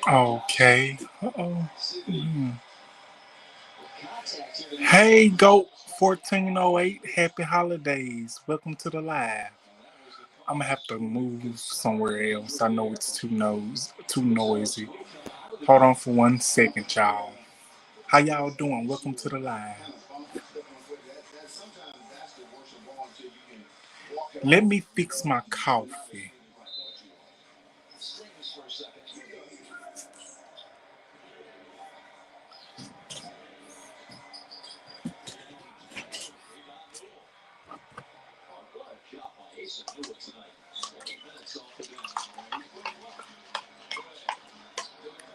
Okay. Uh-oh. Mm. Hey, Goat 1408. Happy holidays. Welcome to the live. I'm gonna have to move somewhere else. I know it's too noisy. Hold on for 1 second, y'all. How y'all doing? Welcome to the live. Let me fix my coffee.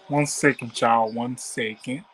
1 second, y'all. 1 second.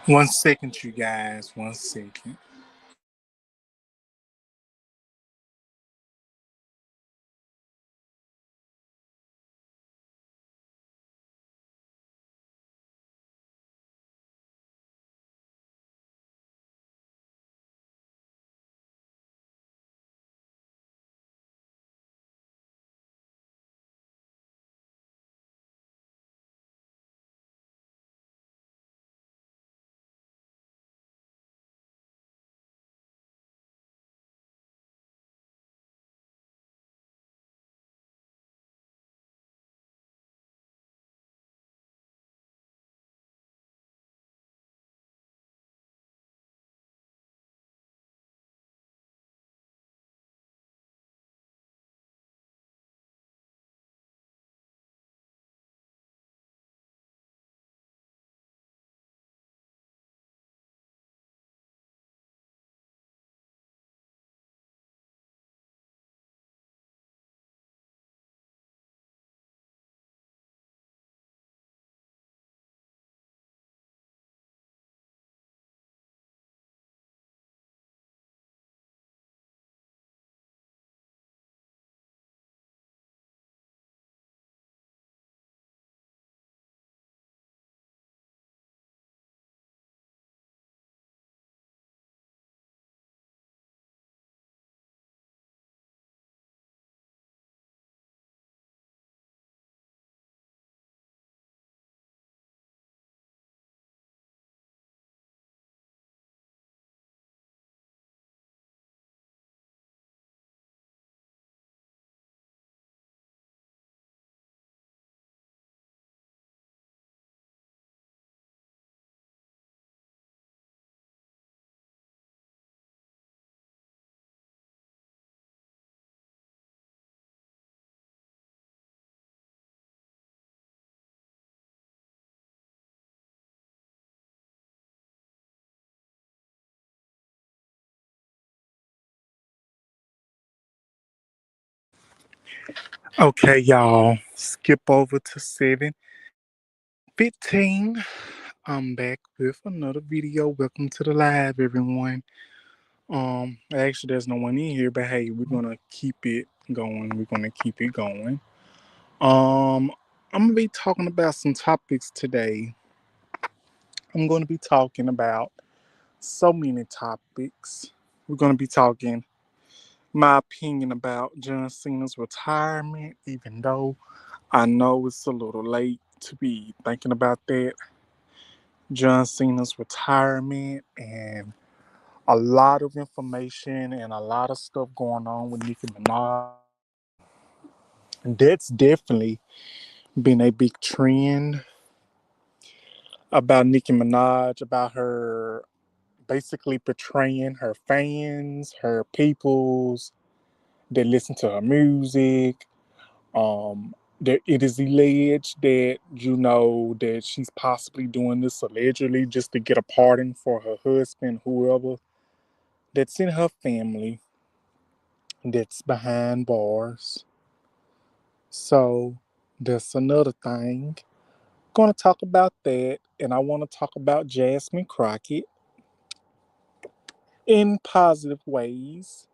One second, you guys. 1 second. Okay, y'all. Skip over to 7:15. I'm back with another video. Welcome to the live, everyone. Actually, there's no one in here, but hey, we're gonna keep it going. We're gonna keep it going. Um, I'm gonna be talking about some topics today. I'm gonna be talking about so many topics. We're gonna be talking my opinion about John Cena's retirement, even though I know it's a little late to be thinking about that. John Cena's retirement and a lot of information and a lot of stuff going on with Nicki Minaj. And that's definitely been a big trend about Nicki Minaj, about her basically portraying her fans, her peoples that listen to her music. That it is alleged that that she's possibly doing this allegedly just to get a pardon for her husband, whoever that's in her family that's behind bars. So that's another thing. Going to talk about that, and I want to talk about Jasmine Crockett in positive ways.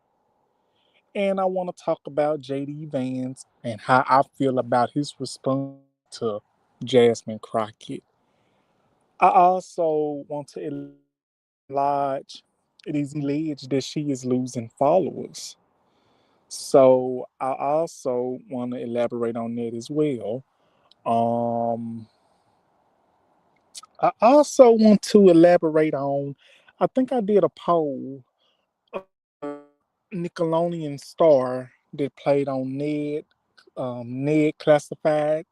And I want to talk about JD Vance and how I feel about his response to Jasmine Crockett. I also want to enlarge. It is alleged that she is losing followers. So I also want to elaborate on that as well. Um, I also want to elaborate on. I think I did a poll. Nickelodeon star that played on Ned Classified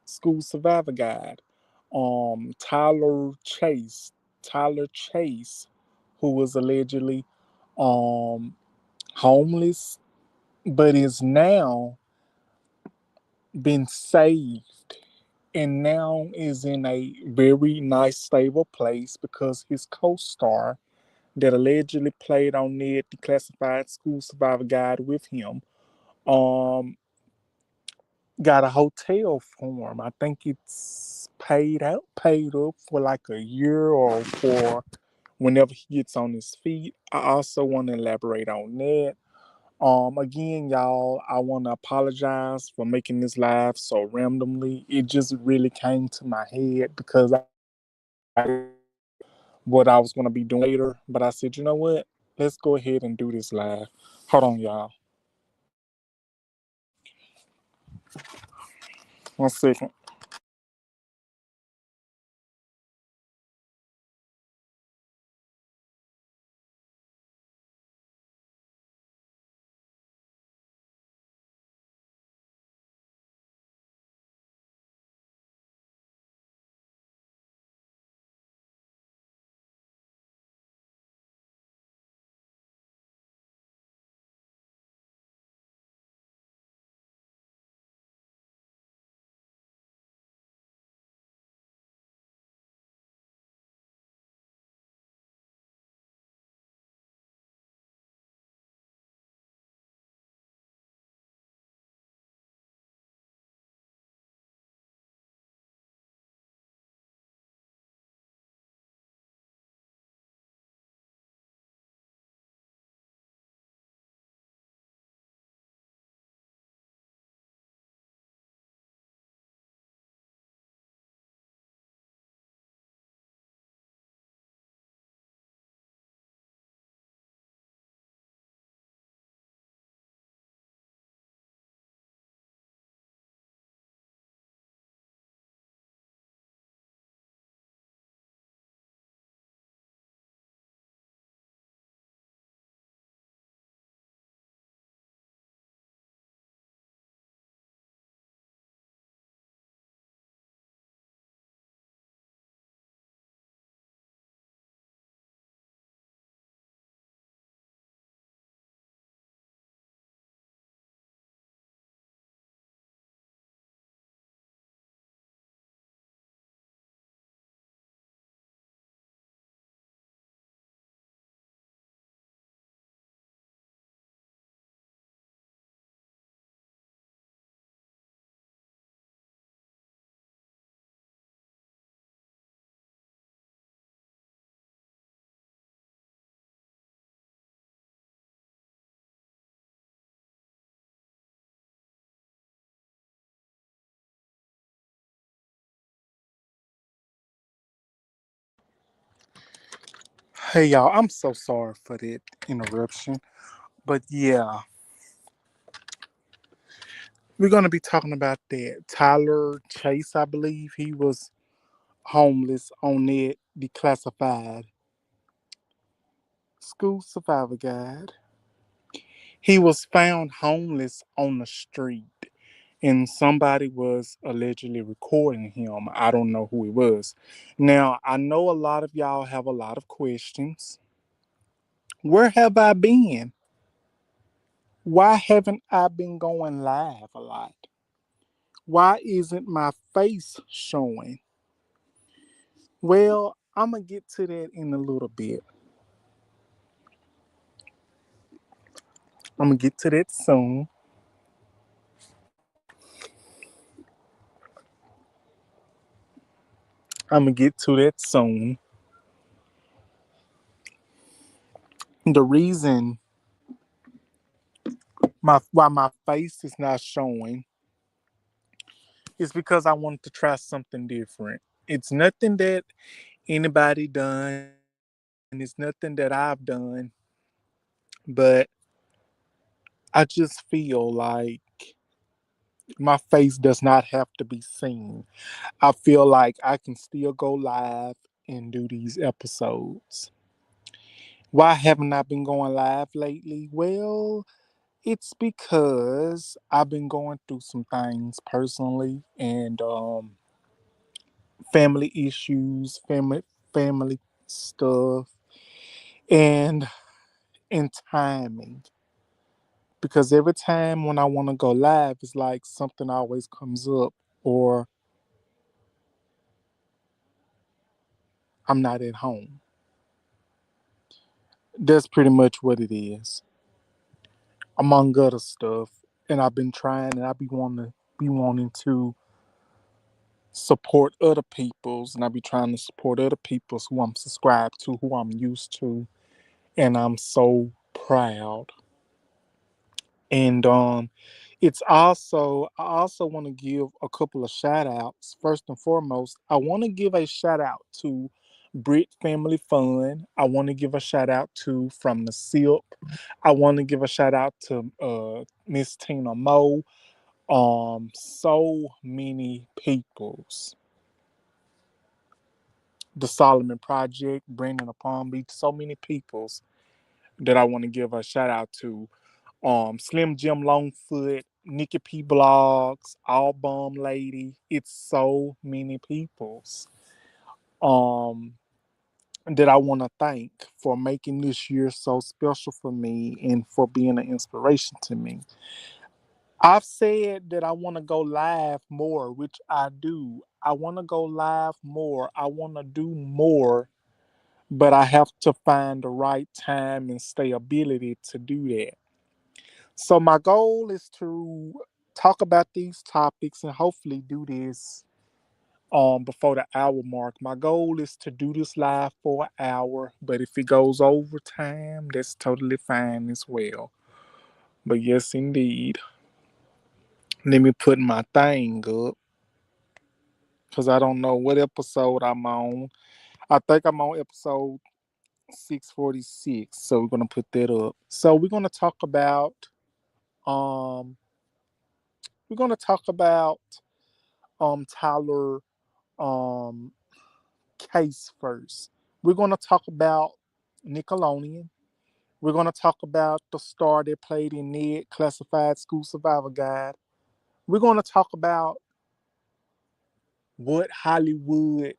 School Survivor Guide. Tyler Chase, Tyler Chase, who was allegedly um homeless, but is now been saved and now is in a very nice stable place because his co-star that allegedly played on Ned the Classified School Survivor Guide with him um got a hotel for him. I think it's paid up for like a year or for whenever he gets on his feet. I also want to elaborate on that. Again, y'all, I want to apologize for making this live so randomly. It just really came to my head because I what I was going to be doing later, but I said, you know what? Let's go ahead and do this live. Hold on, y'all. 1 second. Hey y'all, I'm so sorry for that interruption. But yeah, we're gonna be talking about that. Tyler Chase, I believe he was homeless on that declassified school survivor guide. He was found homeless on the street and somebody was allegedly recording him. I don't know who it was. Now, I know a lot of y'all have a lot of questions. Where have I been? Why haven't I been going live a lot? Why isn't my face showing? Well, I'm going to get to that in a little bit. I'm going to get to that soon. I'm going to get to that soon. The reason why my face is not showing is because I wanted to try something different. It's nothing that anybody done. It's nothing that I've done, but I just feel like my face does not have to be seen. I feel like I can still go live and do these episodes. Why haven't I been going live lately? Well, it's because I've been going through some things personally and family issues, family stuff, and timing. Because every time when I want to go live, it's like something always comes up, or I'm not at home. That's pretty much what it is, among other stuff. And I've been trying, and I be wanting to support other people's, and I be trying to support other people's who I'm subscribed to, who I'm used to, and I'm so proud. And it's also I also want to give a couple of shout outs. First and foremost, I want to give a shout out to Brit Family Fun. I want to give a shout out to From the Silk. I want to give a shout out to Miss Tina Moe. So many peoples. The Solomon Project, Brandon of Palm Beach, so many peoples that I want to give a shout out to. Slim Jim Longfoot, Nicki P Blogs, All Bum Lady. It's so many peoples um that I want to thank for making this year so special for me and for being an inspiration to me. I've said that I want to go live more, which I do. I want to go live more. I want to do more, but I have to find the right time and stability to do that. So my goal is to talk about these topics and hopefully do this before the hour mark. My goal is to do this live for an hour, but if it goes over time, that's totally fine as well. But yes, indeed. Let me put my thing up because I don't know what episode I'm on. I think I'm on episode 646. So we're gonna put that up. So um we're gonna talk about Tyler um case first. We're gonna talk about Nickelodeon. We're gonna talk about the star that played in Ned Classified School Survival Guide. We're gonna talk about what Hollywood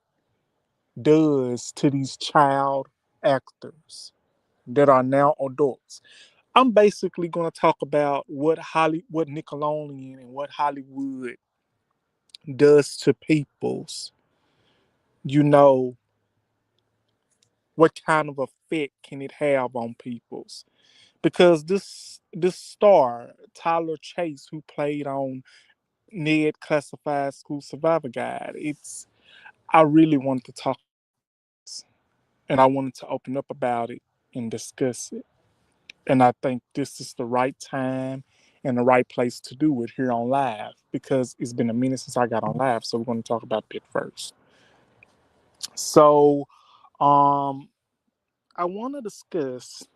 does to these child actors that are now adults. I'm basically going to talk about what Nickelodeon and what Hollywood does to peoples. You know, what kind of effect can it have on peoples? Because this star, Tyler Chase, who played on Ned Classified School Survivor Guide, it's I really wanted to talk about this. And I wanted to open up about it and discuss it. And I think this is the right time and the right place to do it here on live because it's been a minute since I got on live. So we're going to talk about it first. So um, I want to discuss.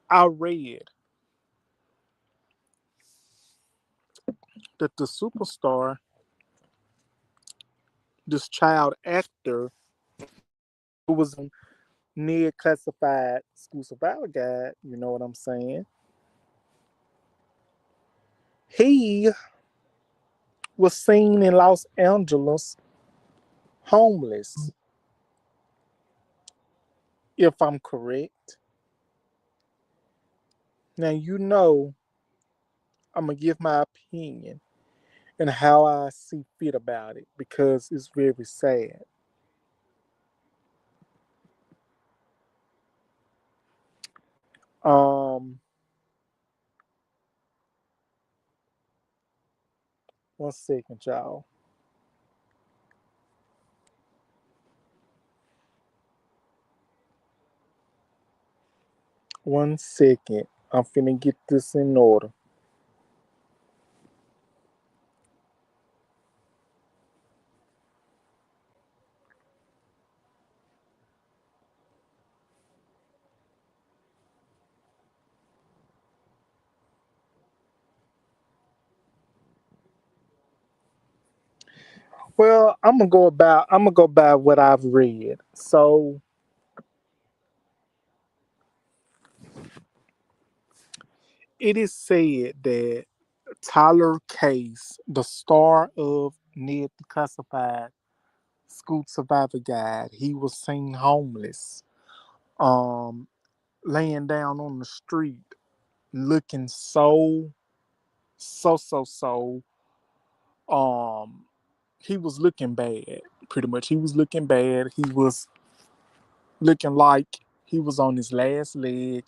I read that the superstar, this child actor who was in near classified school survival guide, you know what I'm saying? He was seen in Los Angeles homeless, if I'm correct. Now, you know, I'm going to give my opinion and how I see fit about it because it's very sad. Um, one second, y'all. One second. I'm finna get this in order. Well, I'm gonna go by what I've read. So it is said that Tyler Case, the star of Ned the Classified School Survivor Guide, he was seen homeless, um, laying down on the street, looking so. Um, he was looking bad. Pretty much, he was looking bad. He was looking like he was on his last leg.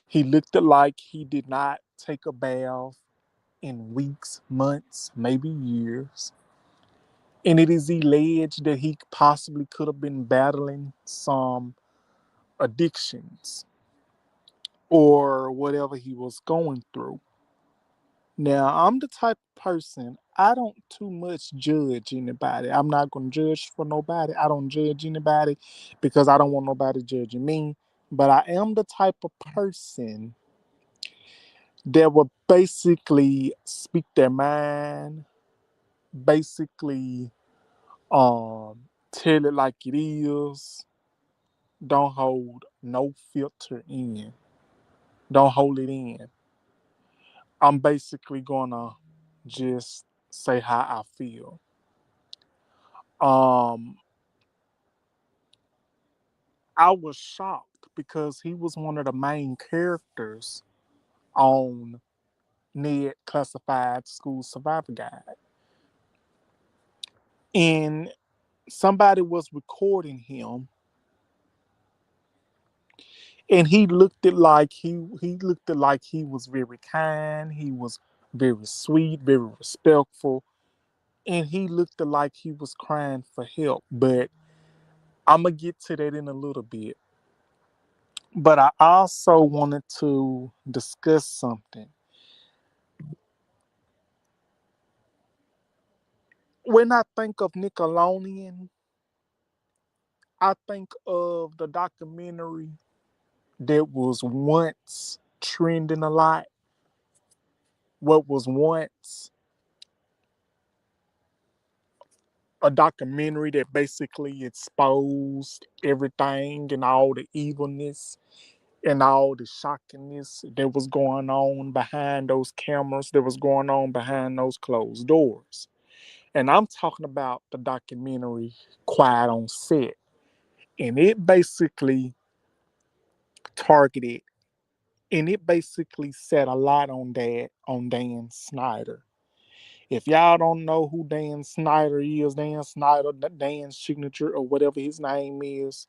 He looked like he did not take a bath in weeks, months, maybe years. And it is alleged that he possibly could have been battling some addictions or whatever he was going through. Now, I'm the type of person, I don't too much judge anybody. I'm not going to judge for nobody. I don't judge anybody because I don't want nobody judging me. But I am the type of person that will basically speak their mind, basically tell it like it is. Don't hold no filter in. Don't hold it in. I'm basically gonna just say how I feel. Um, I was shocked because he was one of the main characters on Ned Classified School Survivor Guide. And somebody was recording him and he looked it like he was very kind, he was very sweet, very respectful, and he looked it like he was crying for help. But I'm gonna get to that in a little bit. But I also wanted to discuss something. When I think of Nickelodeon, I think of the documentary that was once trending a lot. What was once a documentary that basically exposed everything and all the evilness and all the shockingness that was going on behind those cameras, that was going on behind those closed doors. And I'm talking about the documentary Quiet on Set. And it basically targeted and it basically said a lot on Dan Snyder. If y'all don't know who Dan Snyder is, Dan Snyder, Dan's signature or whatever his name is,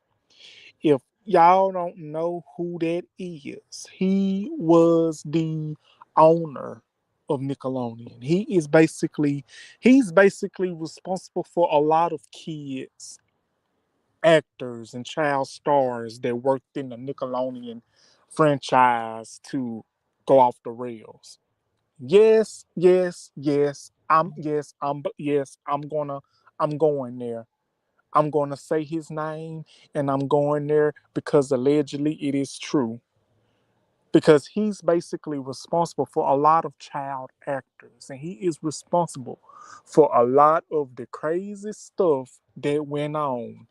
if y'all don't know who that is, he was the owner of Nickelodeon. He's basically responsible for a lot of kids, actors and child stars that worked in the Nickelodeon franchise to go off the rails. Yes. I'm going there. I'm going to say his name, and I'm going there because allegedly it is true. Because he's basically responsible for a lot of child actors, and he is responsible for a lot of the crazy stuff that went on.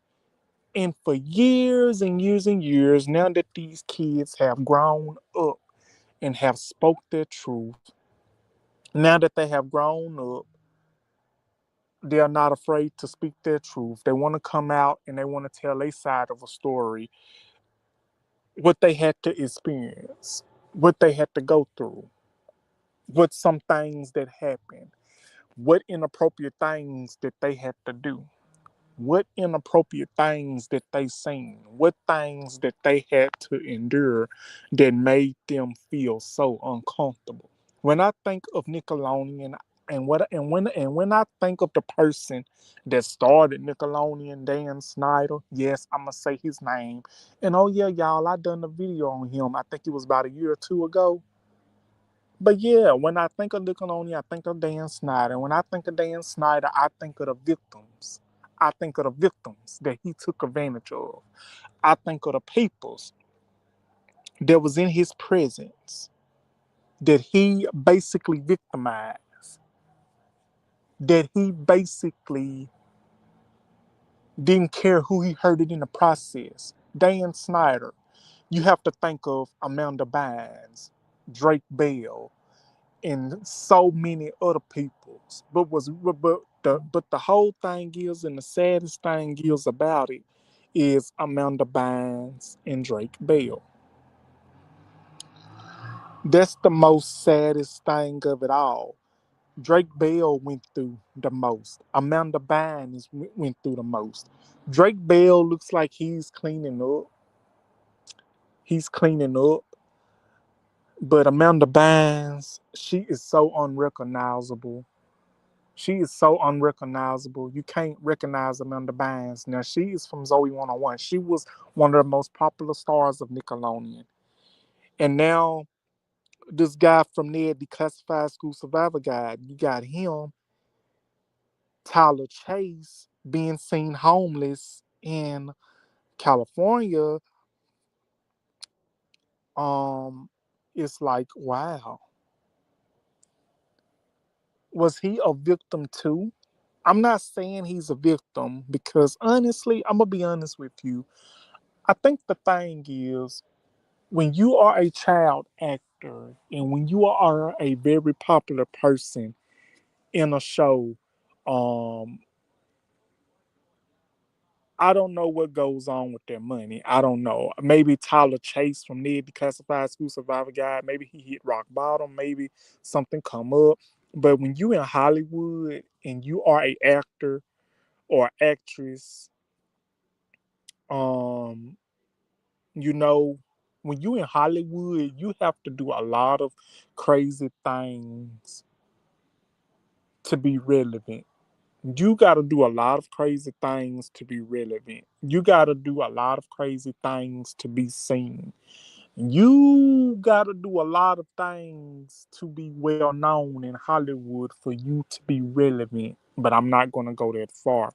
And for years and years and years, now that these kids have grown up and have spoke their truth, now that they have grown up, they are not afraid to speak their truth. They want to come out and they want to tell a side of a story, what they had to experience, what they had to go through, what some things that happened, what inappropriate things that they had to do, what inappropriate things that they seen, what things that they had to endure that made them feel so uncomfortable. When I think of Nickelodeon and when I think of the person that started Nickelodeon, Dan Snyder, yes, I'ma say his name. And oh yeah, y'all, I done a video on him. I think it was about a year or two ago. But yeah, when I think of Nickelodeon, I think of Dan Snyder. When I think of Dan Snyder, I think of the victims. I think of the victims that he took advantage of. I think of the peoples that was in his presence that he basically victimized, that he basically didn't care who he hurted in the process. Dan Snyder, you have to think of Amanda Bynes, Drake Bell, and so many other peoples. But the whole thing is, and the saddest thing is about it, is Amanda Bynes and Drake Bell. That's the most saddest thing of it all. Drake Bell went through the most. Amanda Bynes went through the most. Drake Bell looks like he's cleaning up. He's cleaning up. But Amanda Bynes, she is so unrecognizable. She is so unrecognizable. You can't recognize Amanda Bynes. Now, she is from Zoe 101. She was one of the most popular stars of Nickelodeon. And now, this guy from there, Declassified School Survivor Guide, you got him, Tyler Chase, being seen homeless in California. Um, it's like, wow. Was he a victim too? I'm not saying he's a victim because honestly, I'm gonna be honest with you. I think the thing is when you are a child actor and when you are a very popular person in a show, um, I don't know what goes on with their money. I don't know. Maybe Tyler Chase from Ned Declassified School Survivor Guide, maybe he hit rock bottom, maybe something come up. But when you in Hollywood and you are a actor or actress, um, you know, when you in Hollywood, you have to do a lot of crazy things to be relevant. You got to do a lot of crazy things to be relevant. You got to do a lot of crazy things to be seen. You got to do a lot of things to be well known in Hollywood for you to be relevant. But I'm not going to go that far.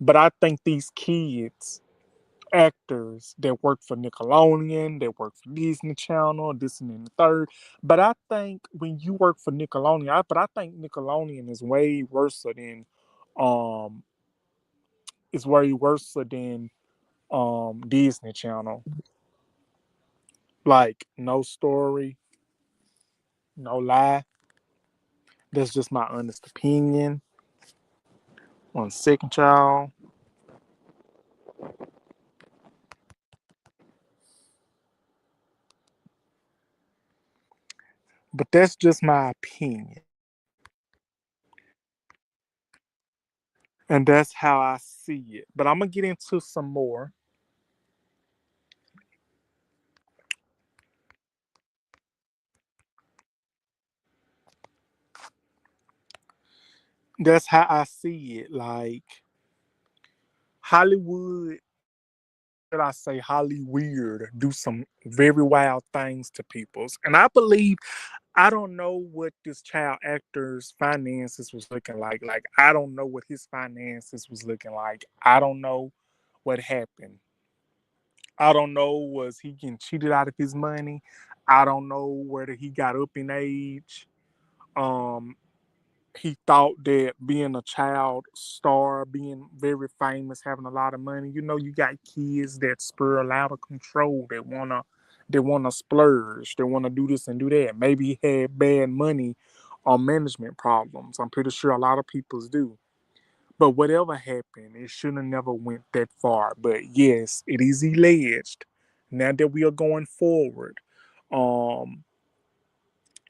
But I think these kids, actors that work for Nickelodeon, that work for Disney Channel, this and then the third. But I think when you work for Nickelodeon, I think Nickelodeon is way worse than um way worse than Disney Channel. Like no story, no lie. That's just my honest opinion. One second, y'all. But that's just my opinion. And that's how I see it. But I'm gonna get into some more. That's how I see it. Like Hollywood, should I say Hollyweird, do some very wild things to peoples. And I believe I don't know what this child actor's finances was looking like. Like, I don't know what his finances was looking like. I don't know what happened. I don't know, was he getting cheated out of his money? I don't know whether he got up in age. Um, he thought that being a child star, being very famous, having a lot of money, you got kids that spiral out of control, that wanna splurge, they wanna do this and do that. Maybe he had bad money or management problems. I'm pretty sure a lot of people's do. But whatever happened, it should have never went that far. But yes, it is alleged. Now that we are going forward, um,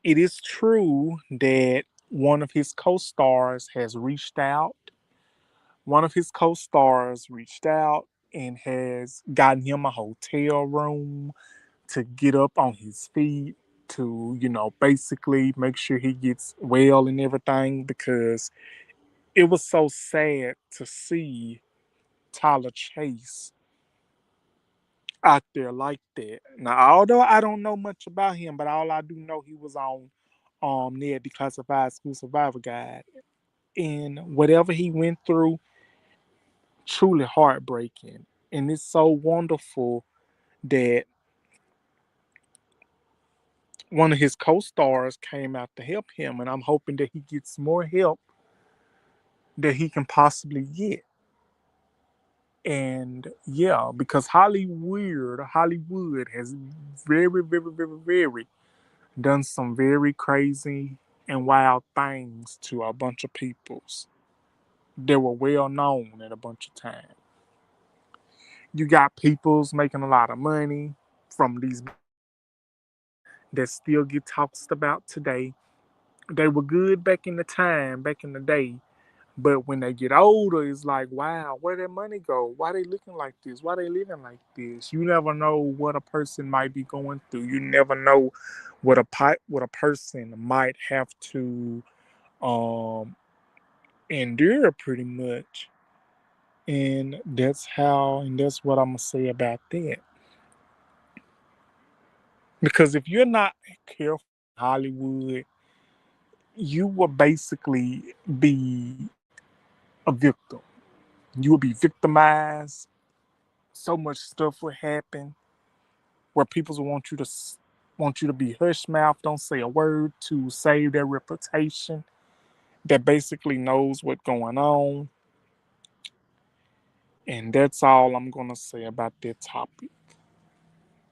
it is true that one of his co-stars has reached out. One of his co-stars reached out and has gotten him a hotel room to get up on his feet, to, basically make sure he gets well and everything, because it was so sad to see Tyler Chase out there like that. Now, although I don't know much about him, but all I do know, he was on Ned Declassified School Survivor Guide, and whatever he went through, truly heartbreaking. And it's so wonderful that one of his co-stars came out to help him, and I'm hoping that he gets more help that he can possibly get. And yeah, because Hollywood has very, very, very, very done some very crazy and wild things to a bunch of peoples that were well known at a bunch of times. You got peoples making a lot of money from these that still get talked about today. They were good back in the time, back in the day, but when they get older, it's like, wow, where did money go? Why they looking like this? Why they living like this? You never know what a person might be going through. You never know what a person might have to um endure, pretty much. And that's what I'm gonna say about that. Because if you're not careful in Hollywood, you will basically be a victim. You will be victimized. So much stuff will happen where people will want you to be hush mouth, don't say a word, to save their reputation. That basically knows what's going on, and that's all I'm gonna say about that topic,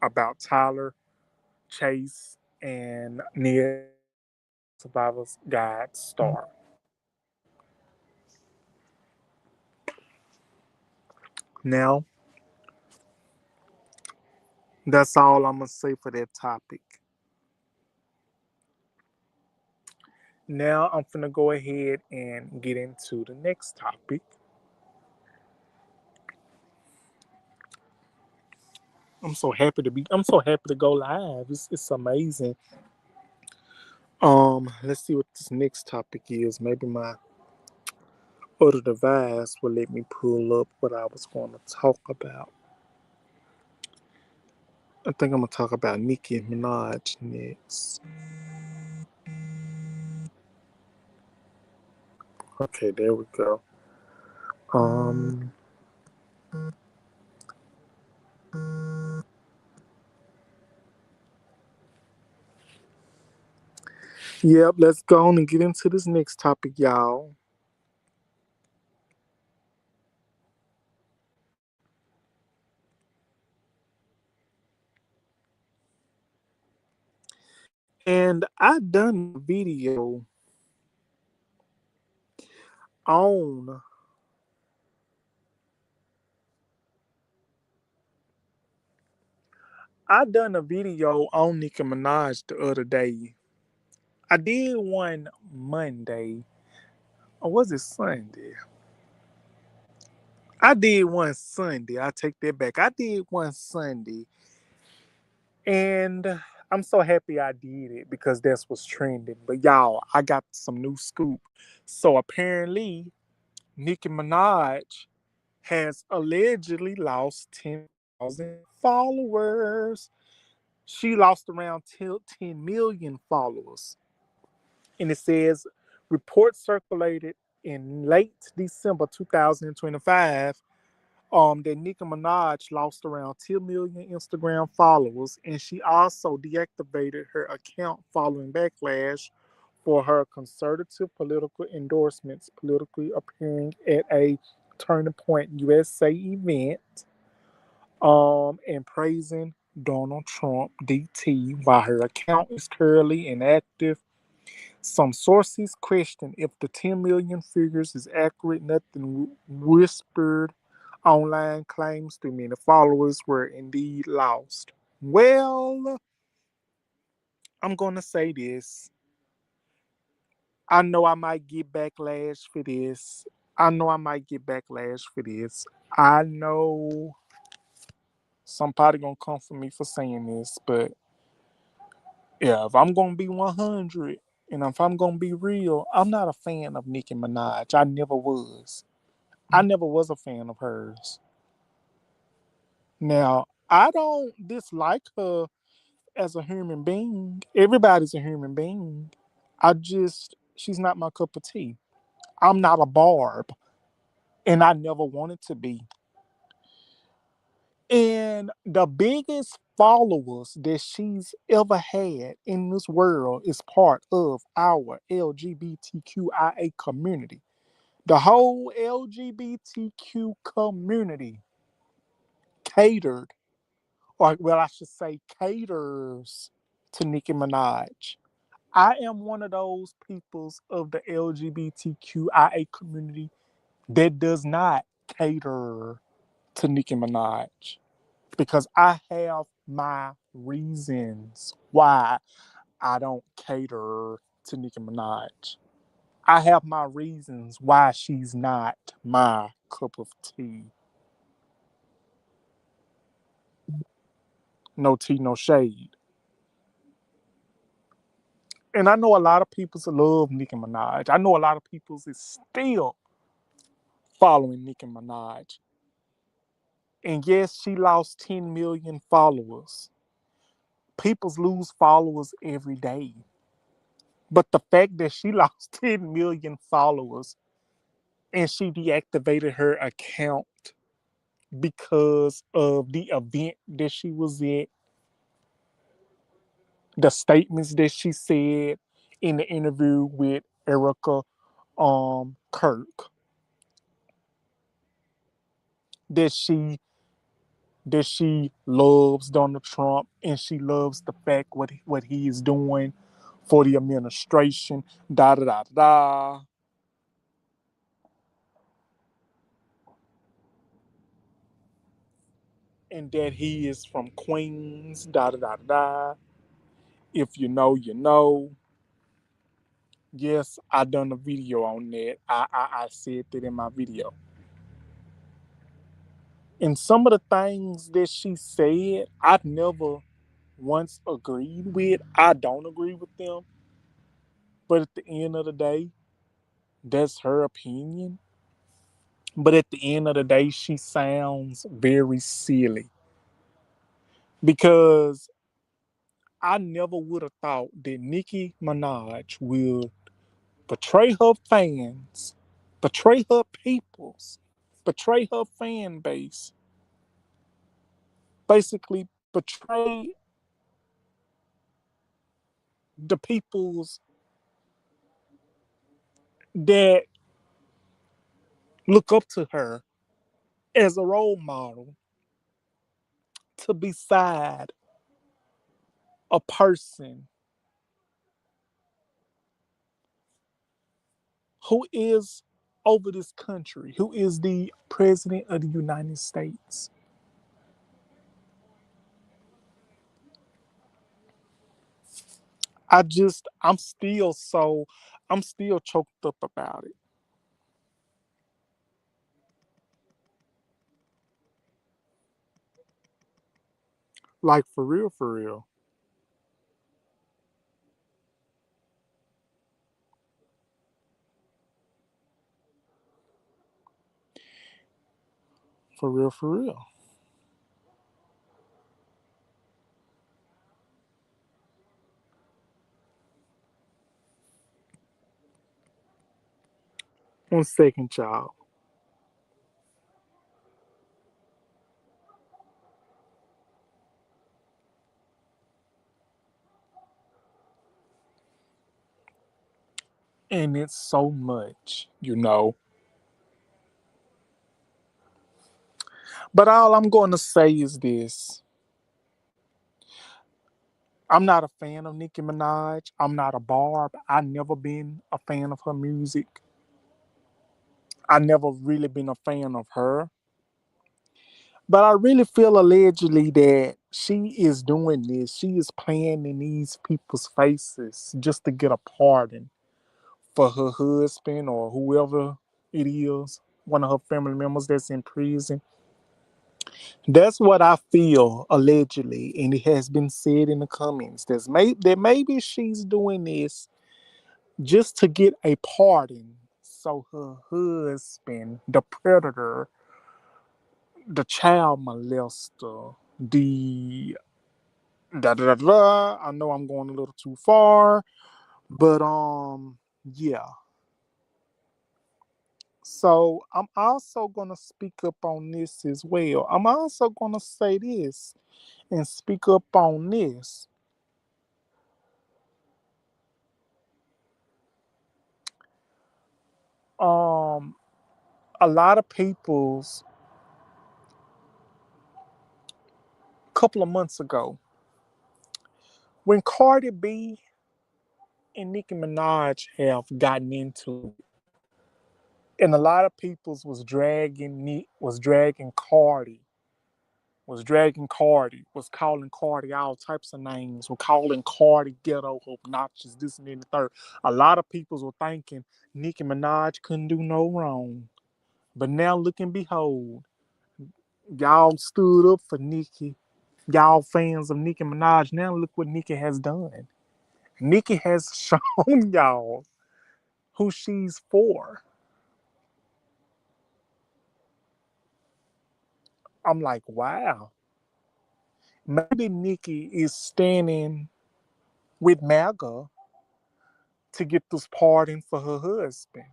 about Tyler Chase and Ned Survivor's Guide star. Now, that's all I'm gonna say for that topic. Now I'm gonna go ahead and get into the next topic. I'm so happy to go live. It's amazing. Let's see what this next topic is. Maybe my other device will let me pull up what I was going to talk about. I think I'm gonna talk about Nicki Minaj next. Okay, there we go. Um, yep, let's go on and get into this next topic, y'all. And on I done a video on Nicki Minaj the other day. I did one Monday, or was it Sunday? I did one Sunday. I take that back. I did one Sunday, and I'm so happy I did it because that's what's trending. But y'all, I got some new scoop. So apparently, Nicki Minaj has allegedly lost 10,000 followers. She lost around 10 million followers. And it says reports circulated in late December 2025 that Nicki Minaj lost around 10 million Instagram followers, and she also deactivated her account following backlash for her conservative political endorsements, politically appearing at a Turning Point USA event, and praising Donald Trump DT while her account is currently inactive. Some sources question if the 10 million figures is accurate. Nothing whispered online claims too many followers were indeed lost. Well, I'm going to say this. I know I might get backlash for this. I know I might get backlash for this. I know somebody going to come for me for saying this, but yeah, if I'm going to be 100 and if I'm going to be real, I'm not a fan of Nicki Minaj. I never was. I never was a fan of hers. Now, I don't dislike her as a human being. Everybody's a human being. She's not my cup of tea. I'm not a Barb, and I never wanted to be. And the biggest followers that she's ever had in this world is part of our LGBTQIA community. The whole LGBTQ community catered, or well, I should say, caters to Nicki Minaj. I am one of those peoples of the LGBTQIA community that does not cater to Nicki Minaj because I have my reasons why I don't cater to Nicki Minaj. I have my reasons why she's not my cup of tea. No tea, no shade. And I know a lot of people love Nicki Minaj. I know a lot of people is still following Nicki Minaj. And yes, she lost 10 million followers. People lose followers every day. But the fact that she lost 10 million followers and she deactivated her account because of the event that she was at, the statements that she said in the interview with Erica Kirk, that she loves Donald Trump and she loves the fact what he is doing for the administration, da da da da, and that he is from Queens, da da da da. If you know, you know. Yes, I done a video on that. I said that in my video. And some of the things that she said, I've never once agreed with. I don't agree with them. But at the end of the day, that's her opinion. But at the end of the day, she sounds very silly because I never would have thought that Nicki Minaj will betray her fans, betray her peoples, betray her fan base, basically betray the peoples that look up to her as a role model to beside a person who is over this country, who is the president of the United States. I'm still I'm still choked up about it. Like for real, for real, for real, for real. One second, y'all. And it's so much. But all I'm going to say is this. I'm not a fan of Nicki Minaj. I'm not a Barb. I never been a fan of her music. I never really been a fan of her. But I really feel allegedly that she is doing this. She is playing in these people's faces just to get a pardon for her husband or whoever it is, one of her family members that's in prison. That's what I feel allegedly, and it has been said in the comments that maybe she's doing this just to get a pardon, so her husband, the predator, the child molester, the da da da da. I know I'm going a little too far, but yeah. So I'm also gonna speak up on this as well. I'm also gonna say this and speak up on this. Um, a lot of people's couple of months ago when Cardi B and Nicki Minaj have gotten into it, and a lot of people's was dragging Cardi, was calling Cardi all types of names, was calling Cardi ghetto, obnoxious, this and that and the third. A lot of peoples were thinking Nicki Minaj couldn't do no wrong. But now look and behold, y'all stood up for Nicki. Y'all fans of Nicki Minaj, now look what Nicki has done. Nicki has shown y'all who she's for. I'm like, wow. Maybe Nicki is standing with MAGA to get this pardon for her husband.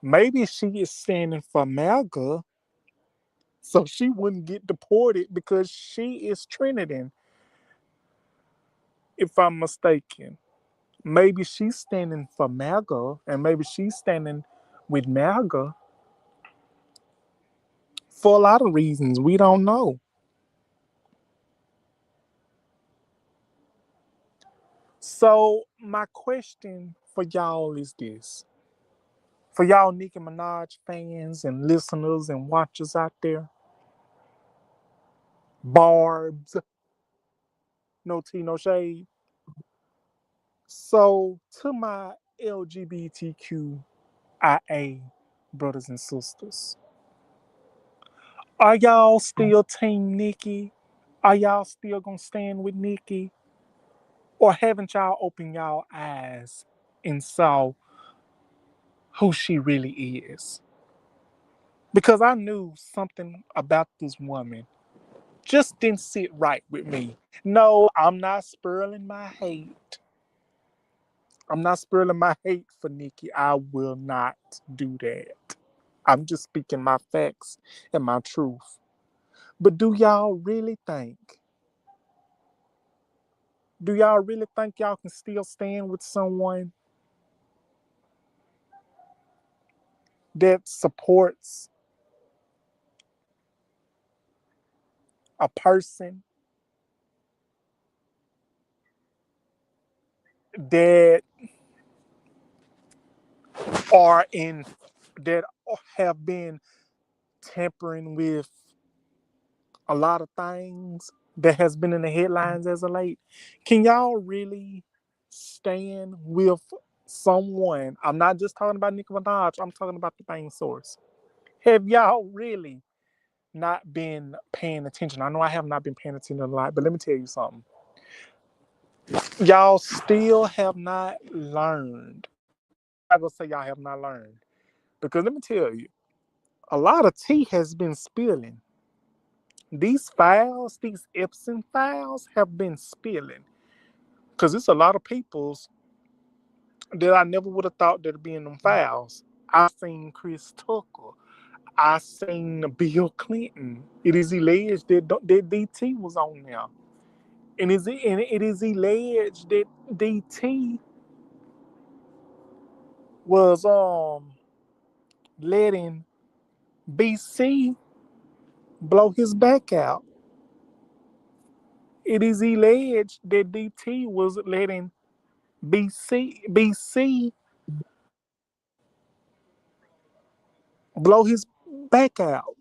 Maybe she is standing for MAGA so she wouldn't get deported because she is Trinidad, if I'm mistaken. Maybe she's standing for MAGA and maybe she's standing with MAGA for a lot of reasons. We don't know. So, my question for y'all is this. For y'all Nicki Minaj fans and listeners and watchers out there, Barbs, no tea, no shade. So, to my LGBTQIA brothers and sisters, are y'all still Team Nicki? Are y'all still gonna stand with Nicki? Or haven't y'all opened y'all eyes and saw who she really is? Because I knew something about this woman just didn't sit right with me. No, I'm not spurling my hate. I'm not spurling my hate for Nicki. I will not do that. I'm just speaking my facts and my truth. But do y'all really think y'all can still stand with someone that supports a person that are in that have been tampering with a lot of things that has been in the headlines as of late? Can y'all really stand with someone? I'm not just talking about Nicki Minaj. I'm talking about the main source. Have y'all really not been paying attention? I know I have not been paying attention a lot, but let me tell you something. Y'all still have not learned. I'm gonna say y'all have not learned because let me tell you, a lot of tea has been spilling. These files, these Epson files, have been spilling because it's a lot of people's that I never would have thought that'd be in them files. I seen Chris Tucker. I seen Bill Clinton. It is alleged that DT was on there. And it is alleged that DT was letting BC blow his back out. It is alleged that DT was letting BC blow his back out.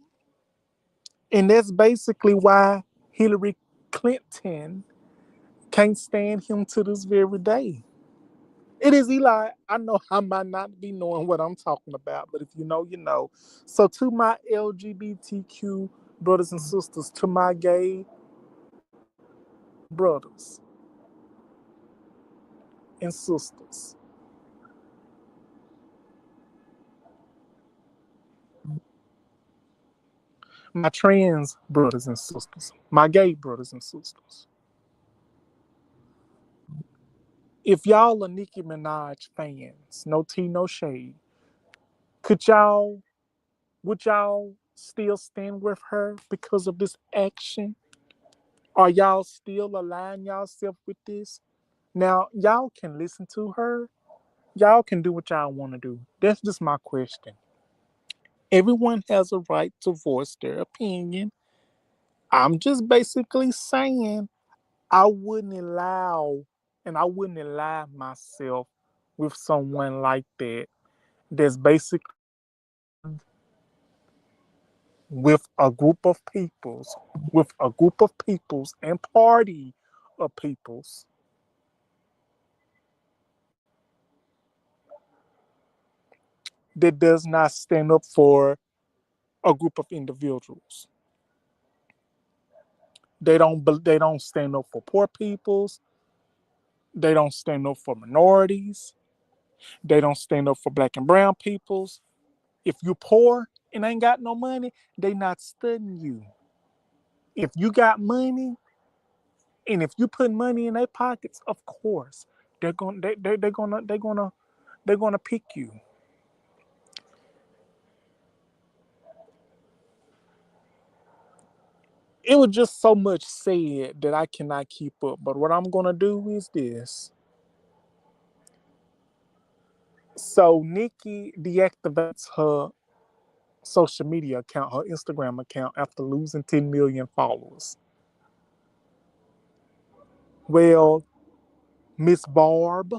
And that's basically why Hillary Clinton can't stand him to this very day. It is Eli. I know I might not be knowing what I'm talking about, but if you know, you know. So, to my LGBTQ brothers and sisters, to my gay brothers and sisters, my trans brothers and sisters, my gay brothers and sisters, if y'all are Nicki Minaj fans, no tea, no shade, could y'all, would y'all still stand with her because of this action? Are y'all still align yourself with this? Now, y'all can listen to her. Y'all can do what y'all want to do. That's just my question. Everyone has a right to voice their opinion. I'm just basically saying I wouldn't allow and I wouldn't ally myself with someone like that that's basically with a group of peoples, with a group of peoples and party of peoples that does not stand up for a group of individuals. They don't stand up for poor peoples. They don't stand up for minorities. They don't stand up for black and brown peoples. If you poor and ain't got no money, they not studying you. If you got money and if you put money in their pockets, of course they're gonna pick you. It was just so much said that I cannot keep up. But what I'm gonna do is this. So Nicki deactivates her social media account, her Instagram account, after losing 10 million followers. Well, Miss Barb,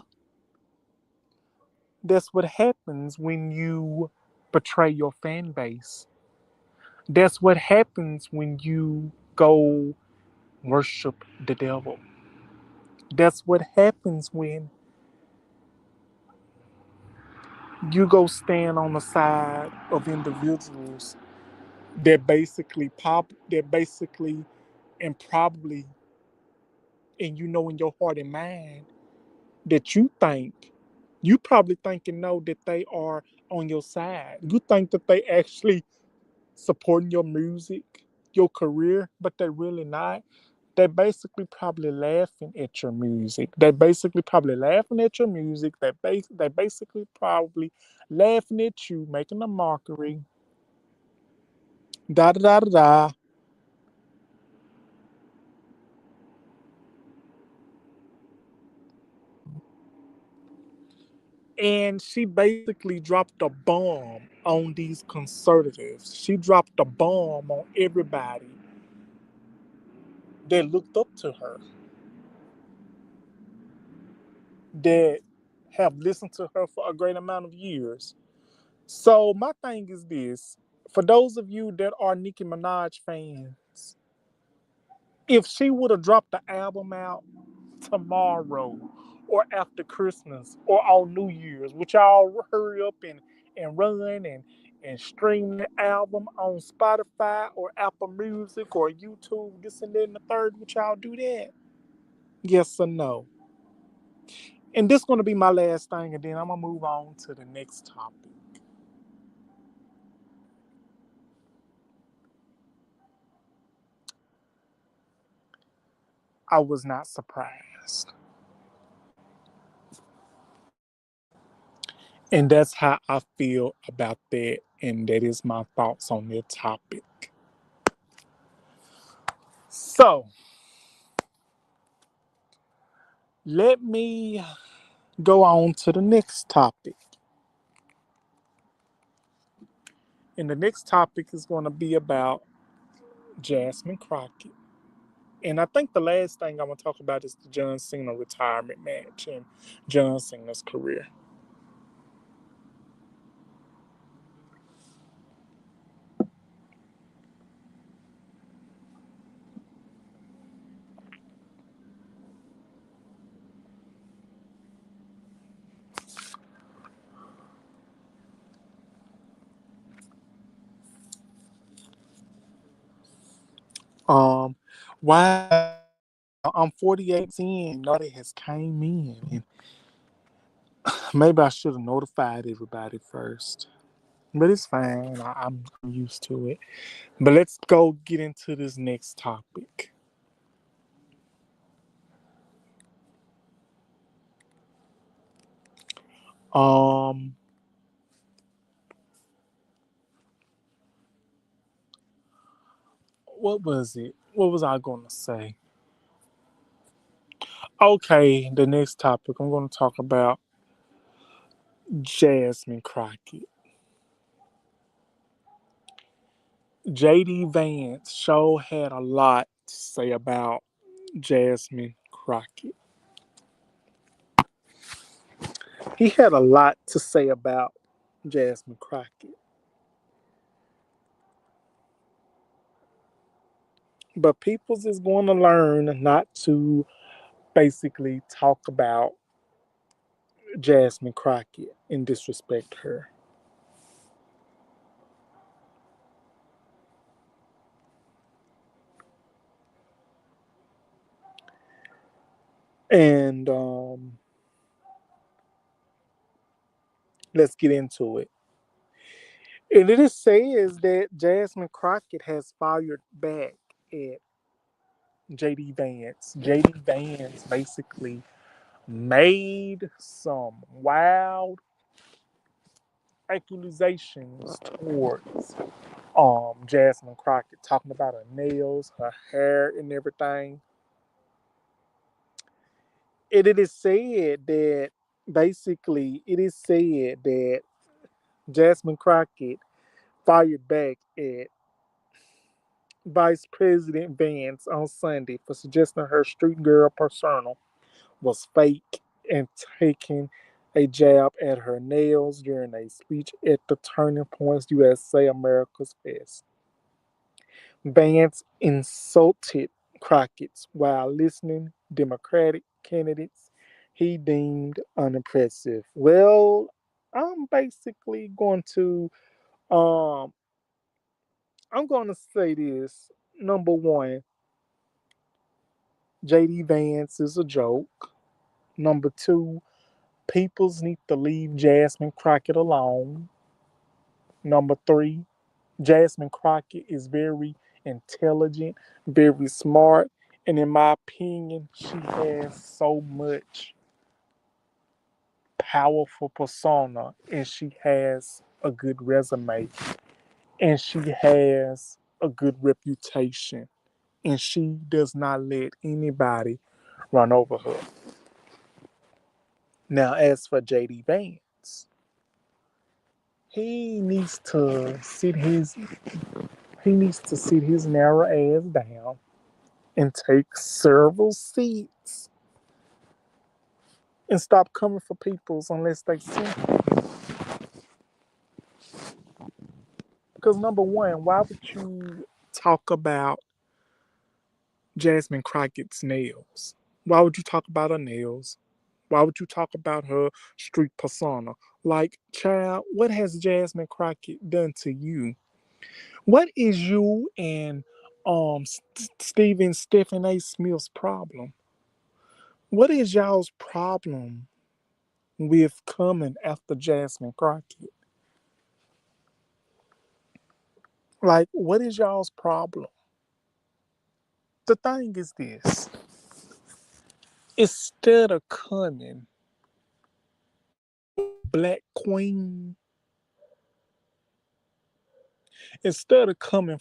that's what happens when you betray your fan base. That's what happens when you go worship the devil. That's what happens when you go stand on the side of individuals that basically and probably and you know in your heart and mind that you probably think and know that they are on your side. You think that they actually supporting your music, your career, but they're really not. They're basically probably laughing at your music. They're basically probably laughing at your music. They basically probably laughing at you, making a mockery. Da da da da. And she basically dropped a bomb on these conservatives. She dropped a bomb on everybody that looked up to her, that have listened to her for a great amount of years. So my thing is this: for those of you that are Nicki Minaj fans, if she would have dropped the album out tomorrow or after Christmas or on New Year's, would y'all hurry up and run and stream the album on Spotify or Apple Music or YouTube, this and that and the third? Would y'all do that? Yes or no? And this is going to be my last thing, and then I'm going to move on to the next topic. I was not surprised. And that's how I feel about that. And that is my thoughts on that topic. So, let me go on to the next topic. And the next topic is going to be about Jasmine Crockett. And I think the last thing I'm going to talk about is the John Cena retirement match and John Cena's career. Um, why I'm 48 in, nobody has came in. And maybe I should have notified everybody first. But it's fine. I'm used to it. But let's go get into this next topic. Um, what was it? What was I going to say? Okay, the next topic I'm going to talk about Jasmine Crockett. JD Vance show had a lot to say about Jasmine Crockett. He had a lot to say about Jasmine Crockett. But people's is going to learn not to basically talk about Jasmine Crockett and disrespect her. And let's get into it. And it is says that Jasmine Crockett has fired back at JD Vance. JD Vance basically made some wild accusations towards Jasmine Crockett, talking about her nails, her hair, and everything. And it is said that basically it is said that Jasmine Crockett fired back at Vice President Vance on Sunday for suggesting her street girl persona was fake and taking a jab at her nails during a speech at the Turning Points USA America's Fest. Vance insulted Crockett while listening Democratic candidates he deemed unimpressive. Well, I'm basically going to um I'm going to say this. Number one, JD Vance is a joke. Number two, peoples need to leave Jasmine Crockett alone. Number three, Jasmine Crockett is very intelligent, very smart, and in my opinion, she has so much powerful persona and she has a good resume and she has a good reputation and she does not let anybody run over her. Now, as for JD Vance, he needs to sit his he needs to sit his narrow ass down and take several seats and stop coming for peoples unless they send him. Because number one, why would you talk about Jasmine Crockett's nails? Why would you talk about her nails? Why would you talk about her street persona? Like, child, what has Jasmine Crockett done to you? What is you and Stephen A. Smith's problem? What is y'all's problem with coming after Jasmine Crockett? Like, what is y'all's problem? The thing is this: instead of coming black queen, instead of coming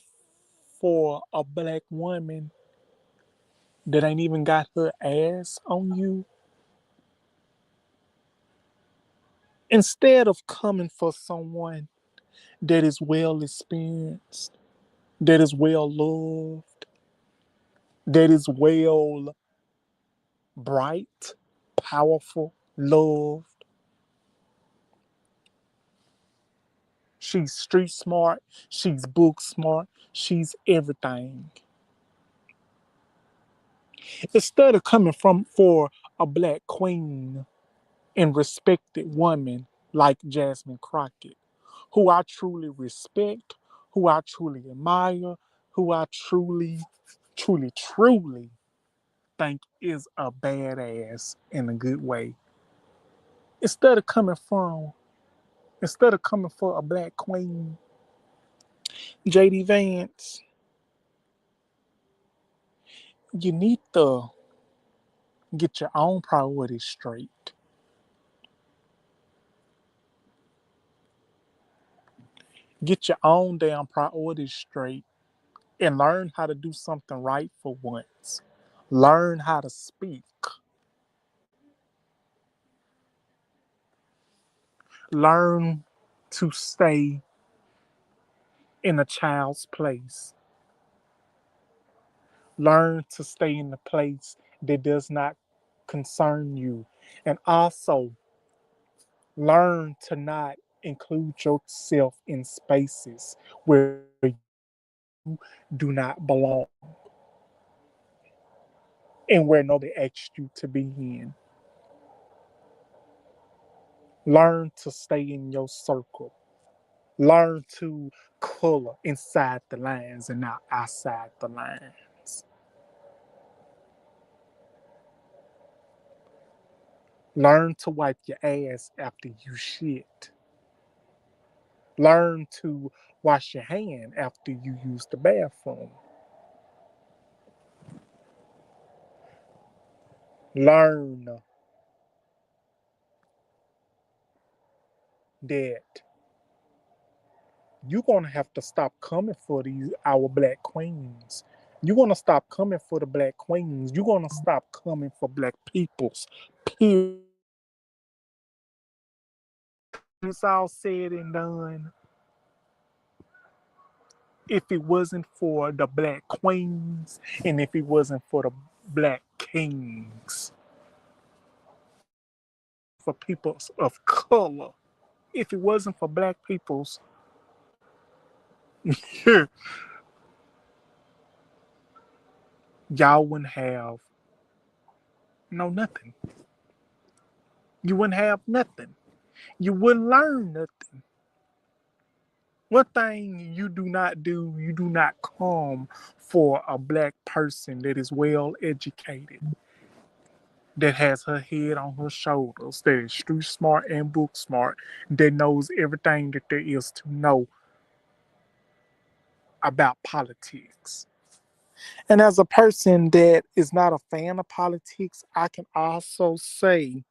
for a black woman that ain't even got her ass on you, instead of coming for someone that is well experienced, that is well loved, that is well bright, powerful, loved, she's street smart, she's book smart, she's everything. Instead of coming from for a black queen and respected woman like Jasmine Crockett, who I truly respect, who I truly admire, who I truly think is a badass in a good way. Instead of coming from, instead of coming for a black queen, JD Vance, you need to get your own priorities straight. Get your own damn priorities straight and learn how to do something right for once. Learn how to speak. Learn to stay in a child's place. Learn to stay in the place that does not concern you. And also learn to not include yourself in spaces where you do not belong and where nobody asked you to be in. Learn to stay in your circle. Learn to color inside the lines and not outside the lines. Learn to wipe your ass after you shit. Learn to wash your hand after you use the bathroom. Learn that you're gonna have to stop coming for these our black queens. You're gonna stop coming for the black queens. You're gonna stop coming for black peoples. Period. It's all said and done. If it wasn't for the black queens and if it wasn't for the black kings, for peoples of color, if it wasn't for black peoples, y'all wouldn't have no nothing. You wouldn't have nothing. You wouldn't learn nothing. One thing you do not come for a black person that is well educated, that has her head on her shoulders, that is street smart and book smart, that knows everything that there is to know about politics. And as a person that is not a fan of politics, I can also say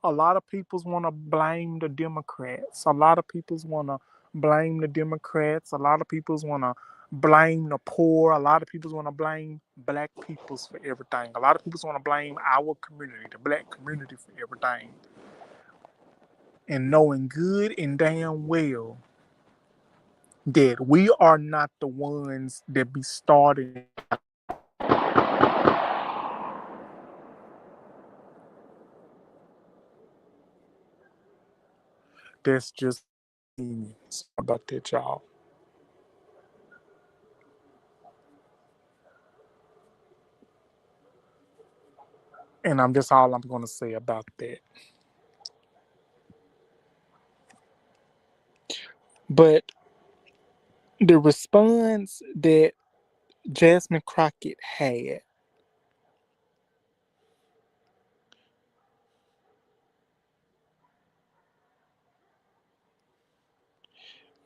a lot of people want to blame the Democrats. A lot of people want to blame the Democrats. A lot of people want to blame the poor. A lot of people want to blame black peoples for everything. A lot of people want to blame our community, the black community, for everything. And knowing good and damn well that we are not the ones that be starting. That's just about that, y'all. And I'm just all I'm gonna say about that. But the response that Jasmine Crockett had,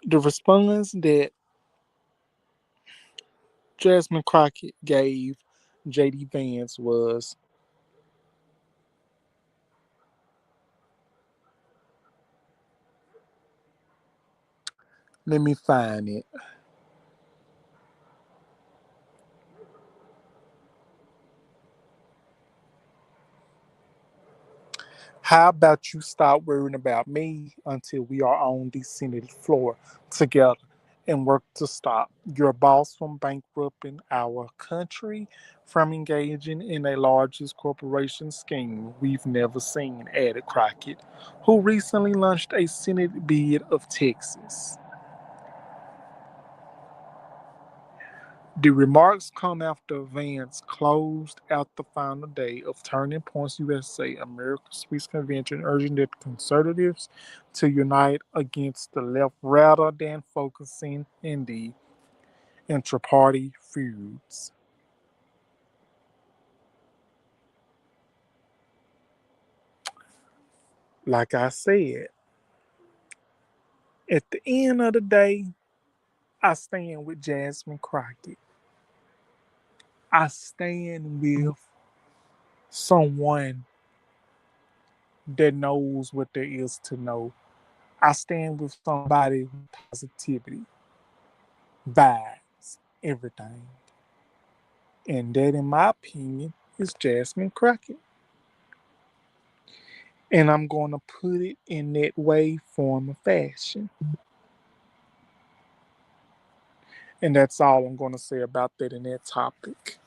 the response that Jasmine Crockett gave JD Vance was, Let me find it. How about you stop worrying about me until we are on the Senate floor together and work to stop your boss from bankrupting our country, from engaging in a largest corporation scheme we've never seen, added Crockett, who recently launched a Senate bid of Texas. The remarks come after Vance closed out the final day of Turning Points USA, America's Peace Convention, urging the conservatives to unite against the left rather than focusing in the intra-party feuds. Like I said, at the end of the day, I stand with Jasmine Crockett. I stand with someone that knows what there is to know. I stand with somebody with positivity, vibes, everything. And that, in my opinion, is Jasmine Crockett. And I'm going to put it in that way, form, or fashion. And that's all I'm going to say about that in that topic.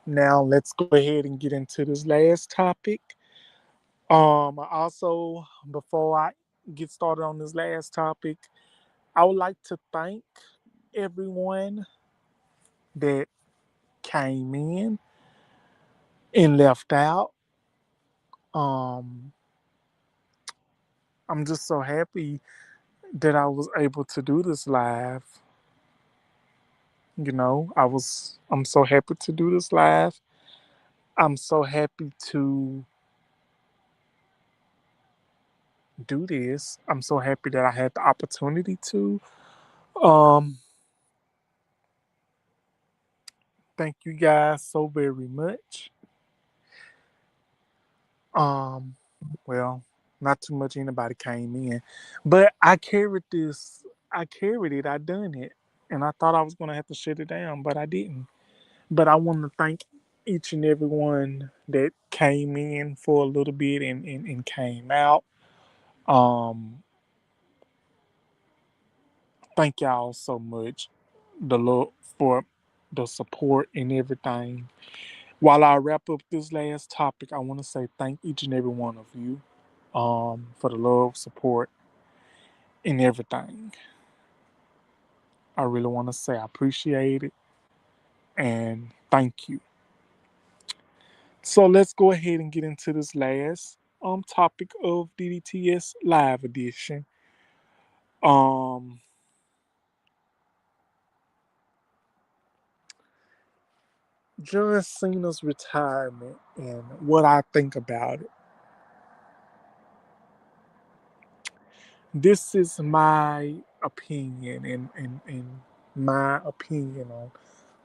Now, let's go ahead and get into this last topic. Also, before I get started on this last topic, I would like to thank everyone that came in and left out. Um, I'm just so happy that I was able to do this live. I'm so happy to do this live. I'm so happy to do this. I'm so happy that I had the opportunity to. Um, Thank you guys so very much. Um, well, not too much anybody came in, but I carried this. I carried it. I done it, and I thought I was gonna have to shut it down, but I didn't. But I want to thank each and every one that came in for a little bit and came out. Um, Thank y'all so much. The love for the support and everything. While I wrap up this last topic, I want to say thank each and every one of you for the love, support, and everything. I really want to say I appreciate it and thank you. So let's go ahead and get into this last topic of DDTS Live Edition. Um John Cena's retirement and what I think about it. This is my opinion and my opinion on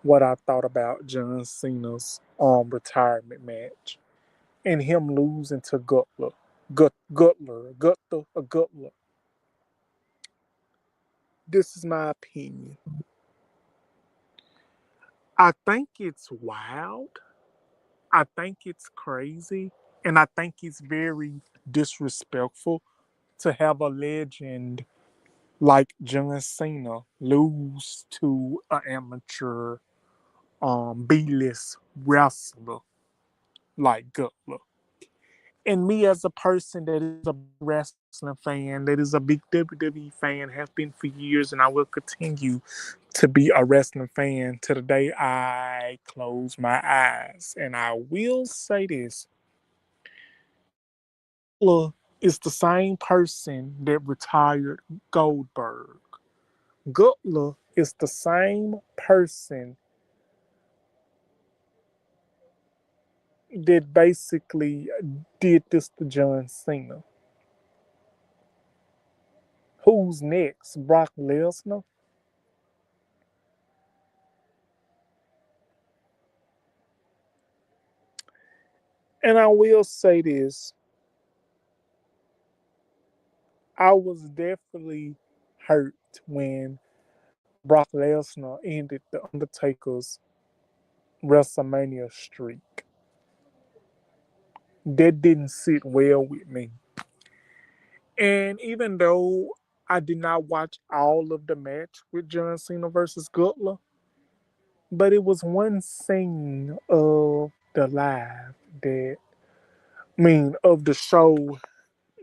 what I thought about John Cena's retirement match and him losing to Gutler. Gutler. This is my opinion. I think it's wild. I think it's crazy. And I think it's very disrespectful to have a legend like John Cena lose to an amateur B-list wrestler like Gutler. And me as a person that is a wrestling fan, that is a big WWE fan, have been for years, and I will continue to be a wrestling fan to the day I close my eyes. And I will say this: Gutler is the same person that retired Goldberg. Gutler is the same person that basically did this to John Cena. Who's next? Brock Lesnar? And I will say this: I was definitely hurt when Brock Lesnar ended the Undertaker's WrestleMania streak. That didn't sit well with me. And even though I did not watch all of the match with John Cena versus Gutler, but it was one scene of the live that, of the show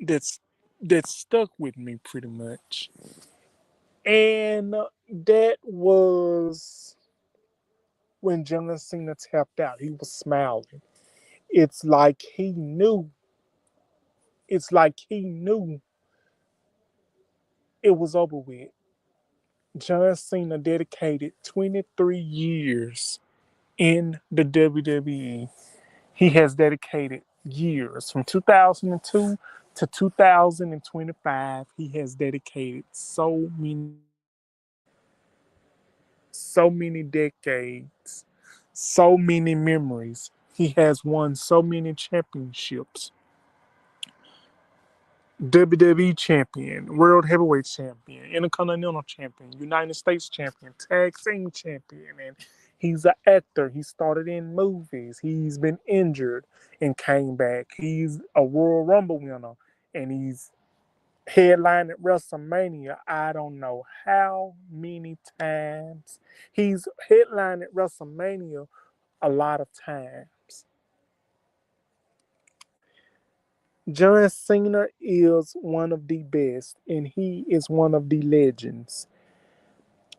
that's that stuck with me pretty much. And that was when John Cena tapped out. He was smiling. It's like he knew. It's like he knew it was over with. John Cena dedicated 23 years in the WWE. He has dedicated years from 2002 to 2025. He has dedicated so many decades, so many memories. He has won so many championships. WWE champion, World Heavyweight champion, Intercontinental champion, United States champion, Tag Team champion, and he's an actor. He started in movies. He's been injured and came back. He's a Royal Rumble winner, and he's headlined at WrestleMania. I don't know how many times. He's headlined at WrestleMania a lot of times. John Cena is one of the best, and he is one of the legends.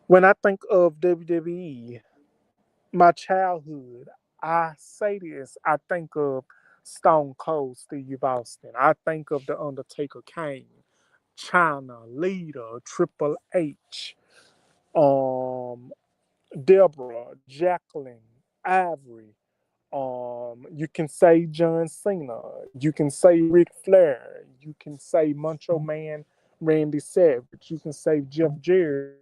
When I think of WWE, my childhood, I say this, I think of Stone Cold Steve Austin. I think of The Undertaker Kane, China, Lita, Triple H, um, Deborah, Jacqueline, Ivory. You can say John Cena. You can say Ric Flair. You can say Macho Man Randy Savage. You can say Jeff Jarrett.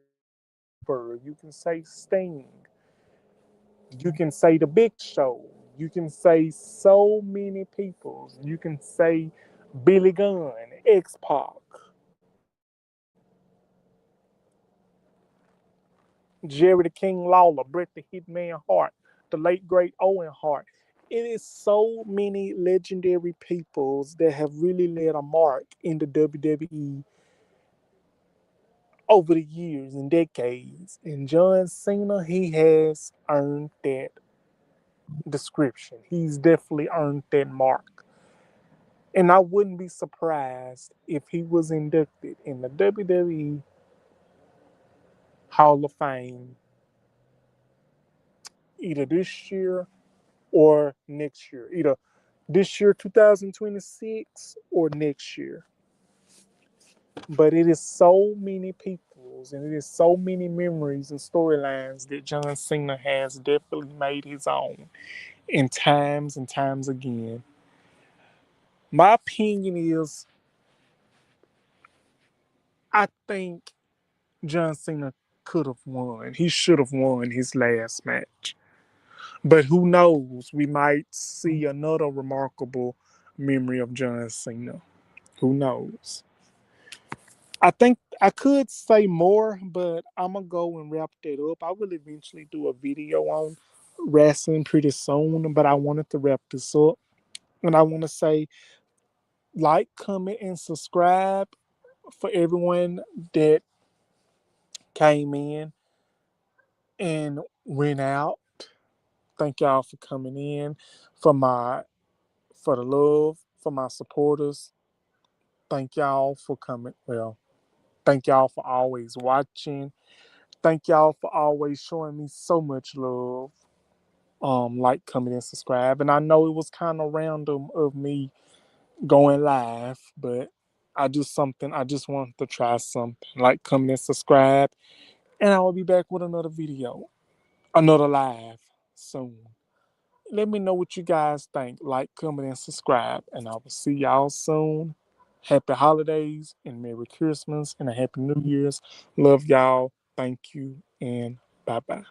You can say Sting. You can say The Big Show. You can say so many people. You can say Billy Gunn, X Pac, Jerry the King Lawler, Bret the Hitman Hart, the late great Owen Hart. It is so many legendary peoples that have really led a mark in the WWE over the years and decades. And John Cena, he has earned that description. He's definitely earned that mark. And I wouldn't be surprised if he was inducted in the WWE Hall of Fame either this year or next year. Either this year, 2026, or next year. But it is so many peoples and it is so many memories and storylines that John Cena has definitely made his own in times and times again. My opinion is I think John Cena could have won. He should have won his last match. But who knows? We might see another remarkable memory of John Cena. Who knows? I think I could say more, but I'm gonna go and wrap that up. I will eventually do a video on wrestling pretty soon, but I wanted to wrap this up. And I want to say like, comment, and subscribe for everyone that came in and went out. Thank y'all for coming in, for my for the love, for my supporters. Thank y'all for coming. Well, thank y'all for always watching. Thank y'all for always showing me so much love. Like, comment, and subscribe. And I know it was kind of random of me going live, but I just wanted to try something. Like, comment, and subscribe. And I will be back with another video, another live soon. Let me know what you guys think. Like, comment, and subscribe. And I will see y'all soon. Happy holidays and Merry Christmas and a Happy New Year's. Love y'all. Thank you and bye bye.